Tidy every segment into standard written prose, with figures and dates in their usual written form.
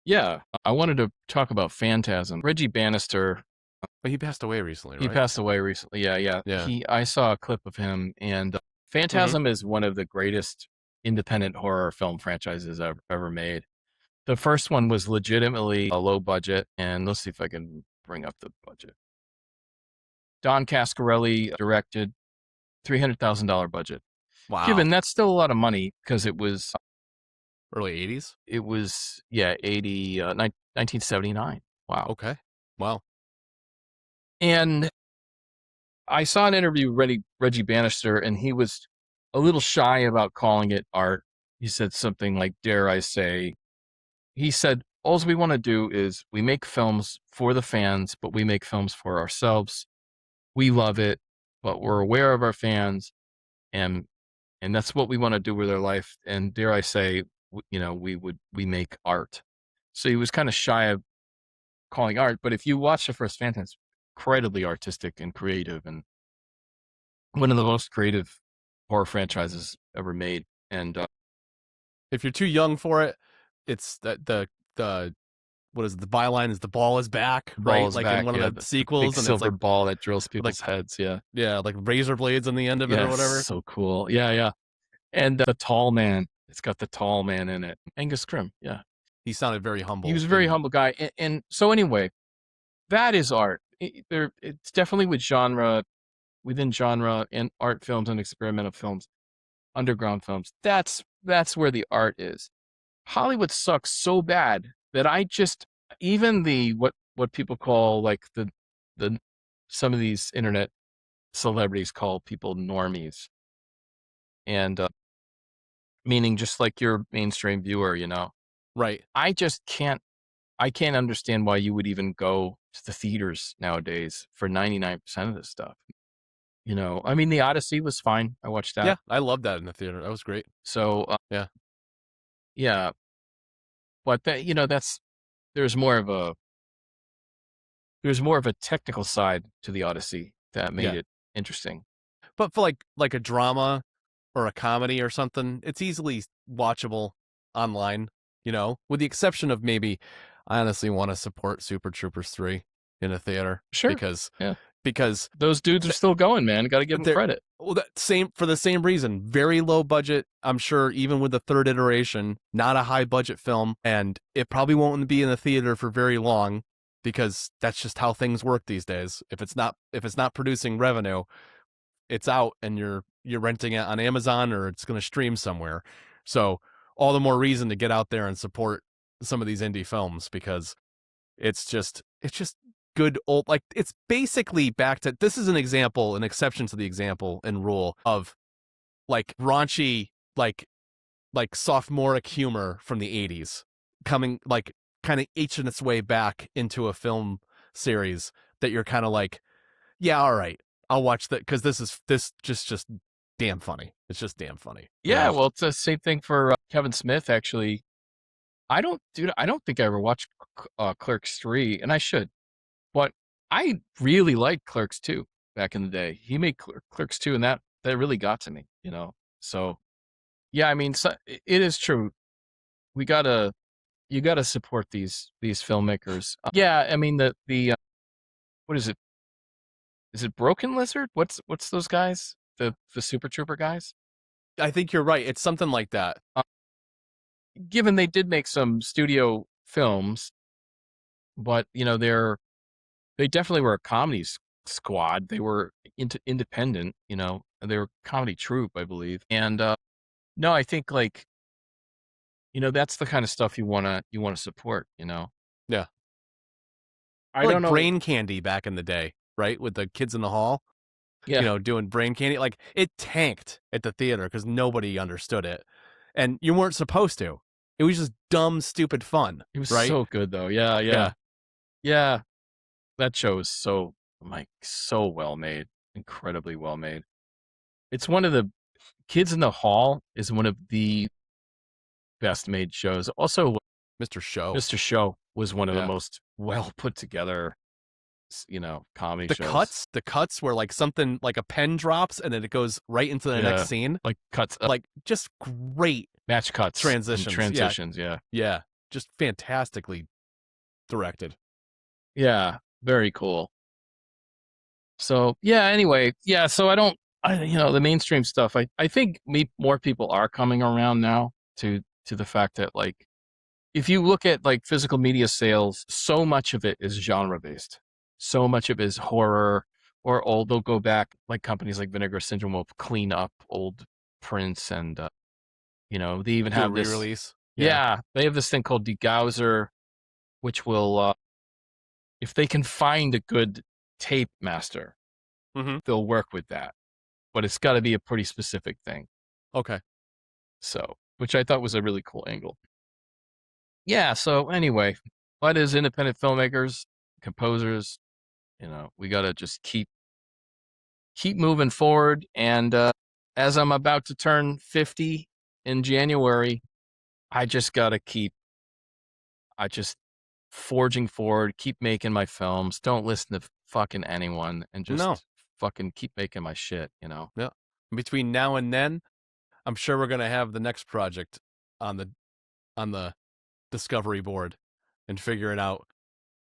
Yeah, I wanted to talk about Phantasm. Reggie Bannister, But he passed away recently, he right? passed away recently. Yeah, yeah. Yeah. I saw a clip of him, and Hmm. Phantasm is one of the greatest independent horror film franchises ever made. The first one was legitimately a low budget, and let's see if I can bring up the budget. Don Cascarelli directed, $300,000 budget. Wow. Given that's still a lot of money because Early 80s? it was yeah 1979. Wow. Okay. Wow. And I saw an interview with Reggie Bannister, and he was a little shy about calling it art. He said something like, "Dare I say?" He said, "All we want to do is we make films for the fans, but we make films for ourselves. We love it, but we're aware of our fans, and that's what we want to do with our life. And dare I say, we make art." So he was kind of shy of calling art, but if you watch the first Phantom, it's incredibly artistic and creative, and one of the most creative horror franchises ever made. And If you're too young for it, it's the what is it? The byline is the ball is back, the ball right? is Like in back. one of Yeah, the the big sequels, and it's silver like ball that drills like people's heads. Yeah, yeah, like razor blades on the end of it or yeah, whatever. so cool. Yeah, yeah. And the tall man, it's got the tall man in it. Angus Scrimm. Yeah, He sounded very he humble was a very in humble guy. And so anyway, that is art. It's definitely within genre and art films and experimental films, underground films. That's where the art is. Hollywood sucks so bad that I just even the what people call like the some of these internet celebrities call people normies, and meaning just like your mainstream viewer, right. I just can't understand why you would even go to the theaters nowadays for 99% of this stuff. I mean, The Odyssey was fine. I watched that. Yeah, I loved that in the theater. That was great. So Yeah. yeah, but that's there's more of a there's more of a technical side to the Odyssey that made Yeah. it interesting. But for like a drama or a comedy or something, it's easily watchable online, with the exception of maybe I honestly want to support Super Troopers 3 in a theater Sure. because Yeah. because Those dudes are still going, man. Got to give them they're credit. well, that same for the same reason. Very low budget, I'm sure, even with the third iteration, not a high budget film, and it probably won't be in the theater for very long because that's just how things work these days. If it's not producing revenue, it's out and you're renting it on Amazon or it's going to stream somewhere. So all the more reason to get out there and support some of these indie films because it's just good old, like it's basically back to, this is an example, an exception to the example and rule of like raunchy, like sophomoric humor from the 80s coming, like kind of itching its way back into a film series that you're kind of like, yeah, all right, I'll watch that because this just damn funny. It's just damn funny, Yeah, well, it's the same thing for Kevin Smith. Actually, I don't think I ever watched Clerks 3, and I should. But I really liked Clerks 2 back in the day. He made Clerks 2, and that really got to me. So yeah, I mean, so, it is true. We gotta you gotta support these filmmakers. Yeah, I mean the what is it? Is it Broken Lizard? What's those guys? The Super Trooper guys? I think you're right. It's something like that. Uh, Given they did make some studio films, but they definitely were a comedy squad. They were independent, and they were a comedy troupe, I believe. And no, I think like that's the kind of stuff you wanna support. Yeah. I Or don't like know. Brain Candy back in the day, right? With the kids in the hall, Yeah, doing Brain Candy. Like it tanked at the theater because nobody understood it. And you weren't supposed to. It was just dumb, stupid fun, it was right? so good though. Yeah, yeah, Yeah. yeah. That show is so well made, incredibly well made. It's one of the Kids in the Hall is one of the best made shows. Also, Mr. Show. Mr. Show was one of the Yeah. most well put together, comedy The shows. cuts, the cuts where like something like a pen drops and then it goes right into the Yeah, next scene. like cuts, Like just great match cuts, and transitions. Yeah. transitions. Yeah, Yeah. just fantastically directed. Yeah, very cool. So yeah, anyway, yeah. So the mainstream stuff. I think more people are coming around now to the fact that like if you look at like physical media sales, so much of it is genre based. So much of it is horror or old. They'll go back like companies like Vinegar Syndrome will clean up old prints and they even Do a have this. re-release. Yeah. Yeah, they have this thing called Degausser, which will if they can find a good tape master, Mm-hmm. they'll work with that. But it's got to be a pretty specific thing. Okay. So, which I thought was a really cool angle. Yeah. So anyway, but as independent filmmakers, composers, we got to just keep moving forward. And as I'm about to turn 50 in January, I just got to I just forging forward, keep making my films. Don't listen to fucking anyone and No. just fucking keep making my shit. Yeah. Between now and then, I'm sure we're gonna have the next project on the discovery board and figuring out,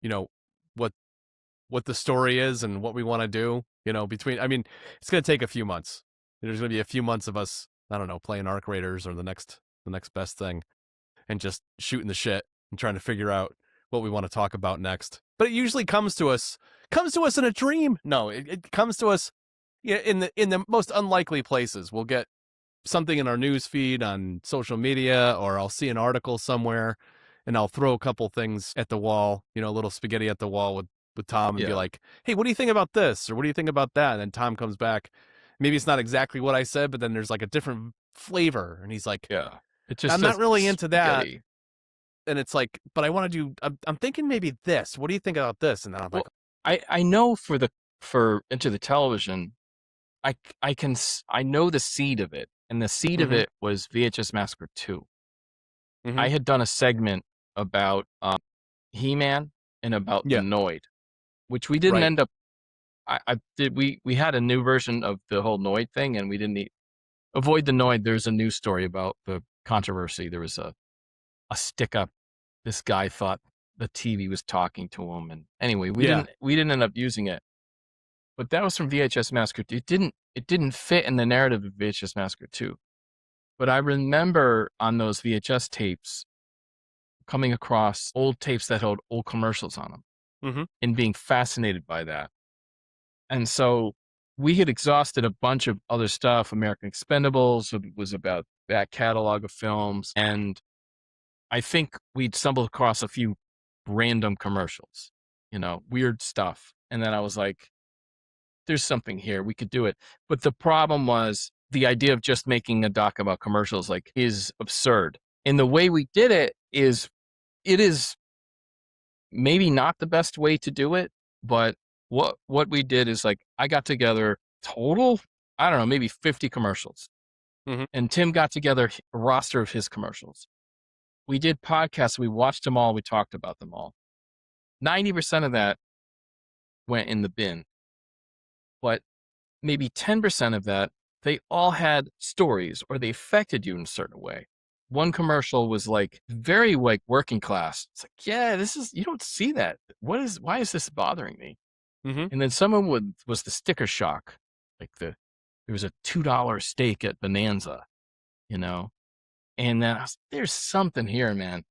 you know, what what the story is and what we want to do. Between, I mean, it's gonna take a few months. There's gonna be a few months of us, I don't know, playing Arc Raiders or the next best thing, and just shooting the shit and trying to figure out what we want to talk about next. But it usually comes to us in a dream. No, it comes to us, in the most unlikely places. We'll get something in our news feed on social media, or I'll see an article somewhere and I'll throw a couple things at the wall, a little spaghetti at the wall with Tom, and be Yeah. like, hey, what do you think about this? Or what do you think about that? And then Tom comes back. Maybe it's not exactly what I said, but then there's like a different flavor. And he's like, Yeah. It just I'm not says really into that. spaghetti. And it's like, but I want to I'm thinking maybe this. What do you think about this? And then I'm like, Well, I know for Into the Television, I know the seed of it, and the seed of mm-hmm, it was VHS Massacre 2. mm-hmm, I had done a segment about He-Man and about the yeah, Noid, which we didn't right, end up. I did we had a new version of the whole Noid thing, and we didn't avoid the Noid. There's a news story about the controversy. There was a stick up. This guy thought the TV was talking to him, and anyway, yeah, we didn't end up using it. But that was from VHS Massacre 2. It didn't fit in the narrative of VHS Massacre 2. But I remember on those VHS tapes coming across old tapes that had old commercials on them mm-hmm, and being fascinated by that. And so we had exhausted a bunch of other stuff. American Expendables was about that catalog of films. And I think we'd stumbled across a few random commercials, weird stuff. And then I was like, there's something here. We could do it. But the problem was the idea of just making a doc about commercials is absurd. And the way we did it is maybe not the best way to do it, but what we did is like I got together total, I don't know, maybe 50 commercials. mm-hmm, And Tim got together a roster of his commercials. We did podcasts, we watched them all, we talked about them all. 90% of that went in the bin. But maybe 10% of that, they all had stories or they affected you in a certain way. One commercial was like very like working class. It's like, yeah, you don't see that. Why is this bothering me? mm-hmm, And then someone was the sticker shock. Like there was a $2 steak at Bonanza, you know? And then there's something here, man,